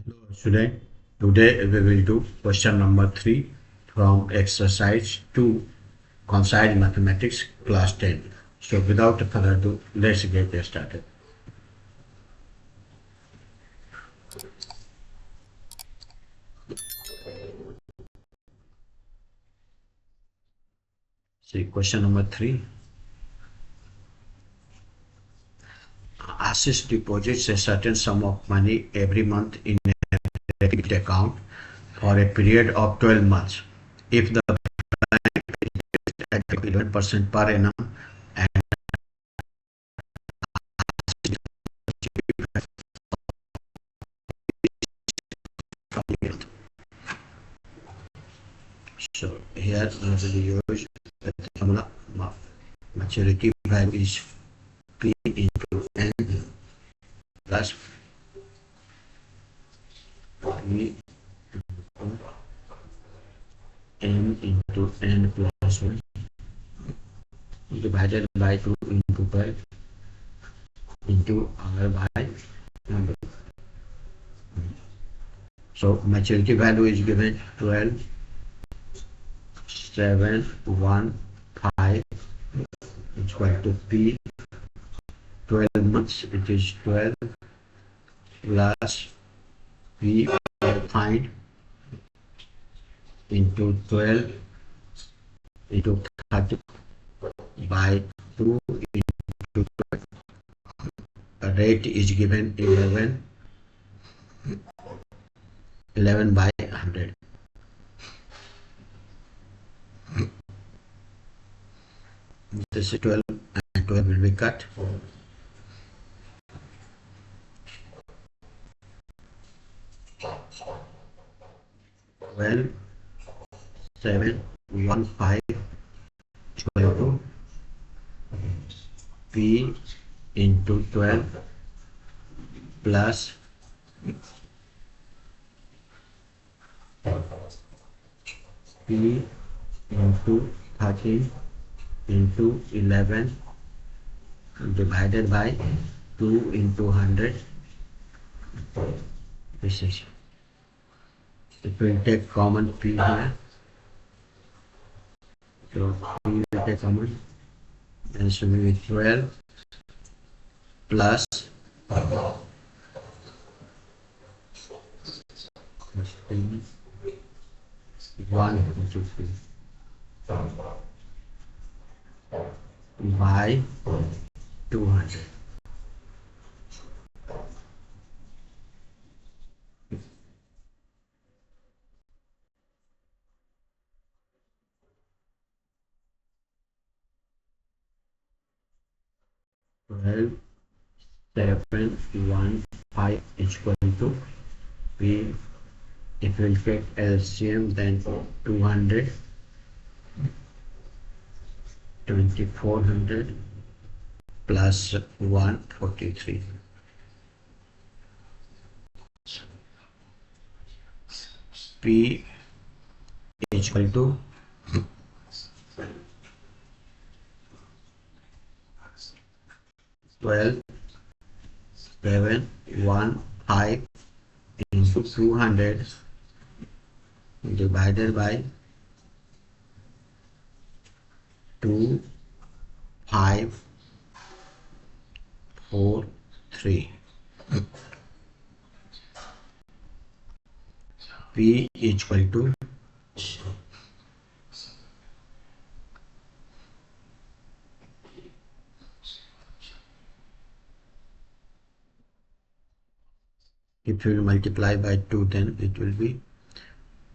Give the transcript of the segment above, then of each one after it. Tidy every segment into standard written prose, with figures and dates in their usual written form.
Hello student, today we will do question number 3 from exercise 2 Concise Mathematics class 10. So without further ado, let's get started. See question number 3. ICSE deposits a certain sum of money every month in a debit account for a period of 12 months. If the bank is at 11% per annum and so here we will use the formula maturity value is P into N plus P N into N plus 1 divided by 2 into 12 into R by number. So maturity value is given 12, 7, 1, 5 is equal to P 12 months, it is 12 plus P find into 12 into 30 by 2 into 12. The rate is given 11 by 100. This is 12 and 12 will be cut. 12, 7, 1, 5 equal to P into 12 plus P into 13 into 11 divided by 2 into 100. This is it will take common P here. So P will take common and so we will 12 plus 1 into 3 by 200. Well, 7, 1, 5 is equal to P. If we take LCM, then 200, 2400 plus 143. P is equal to 12, 7, 1, 5 into 200 divided by 2, 5, 4, 3. P is equal to if you multiply by 2, then it will be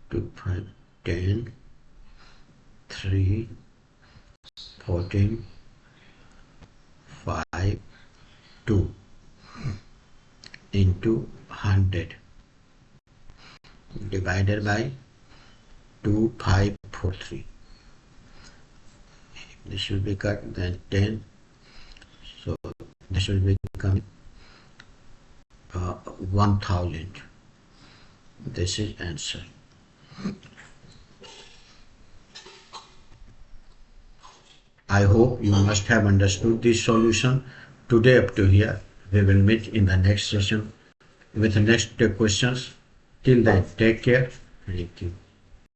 2, 5, 10, 3, 14, 5, 2 into 100 divided by 2, 5, 4, 3. This will be cut, then 10. So this will become 1000. This is answer. I hope you must have understood this solution. Today up to here. We will meet in the next session with the next questions. Till then, take care. Thank you.